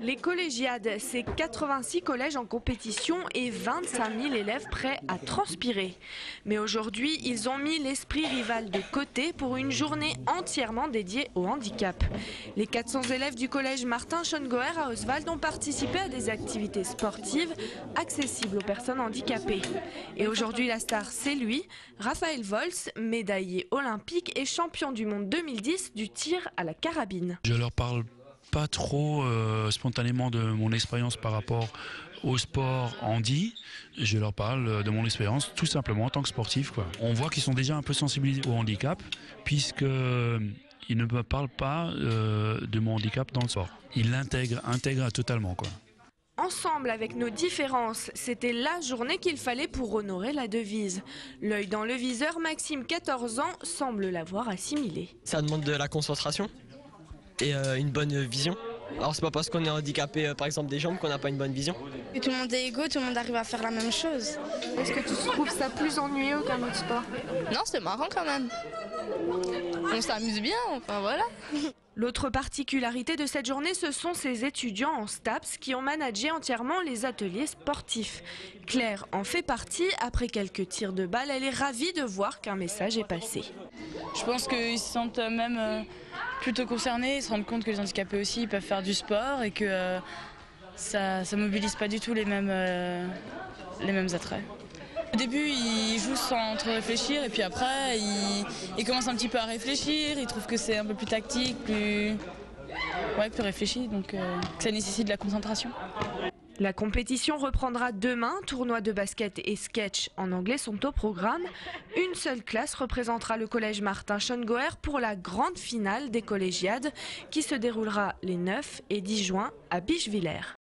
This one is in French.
Les collégiades, c'est 86 collèges en compétition et 25 000 élèves prêts à transpirer. Mais aujourd'hui, ils ont mis l'esprit rival de côté pour une journée entièrement dédiée au handicap. Les 400 élèves du collège Martin Schongauer à Oswald ont participé à des activités sportives accessibles aux personnes handicapées. Et aujourd'hui, la star, c'est lui, Raphaël Volz, médaillé olympique et champion du monde 2010 du tir à la carabine. Je leur parle pas trop spontanément de mon expérience par rapport au sport handi. Je leur parle de mon expérience tout simplement en tant que sportif, quoi. On voit qu'ils sont déjà un peu sensibilisés au handicap puisqu'ils ne me parlent pas de mon handicap dans le sport. Ils l'intègrent totalement, quoi. Ensemble avec nos différences, c'était la journée qu'il fallait pour honorer la devise. L'œil dans le viseur, Maxime, 14 ans, semble l'avoir assimilé. Ça demande de la concentration et une bonne vision. Alors c'est pas parce qu'on est handicapé par exemple des jambes qu'on n'a pas une bonne vision. Et tout le monde est égaux, tout le monde arrive à faire la même chose. Est-ce que tu trouves ça plus ennuyeux qu'un autre sport? Non, c'est marrant quand même. On s'amuse bien, enfin voilà. L'autre particularité de cette journée, ce sont ces étudiants en STAPS qui ont managé entièrement les ateliers sportifs. Claire en fait partie. Après quelques tirs de balles, elle est ravie de voir qu'un message est passé. Je pense qu'ils se sentent même plutôt concernés, ils se rendent compte que les handicapés aussi ils peuvent faire du sport et que ça mobilise pas du tout les mêmes attraits. Au début, ils jouent sans trop réfléchir et puis après, ils commencent un petit peu à réfléchir, ils trouvent que c'est un peu plus tactique, plus réfléchi, donc que ça nécessite de la concentration. La compétition reprendra demain. Tournois de basket et sketch en anglais sont au programme. Une seule classe représentera le collège Martin Schongauer pour la grande finale des collégiades qui se déroulera les 9 et 10 juin à Bischwiller.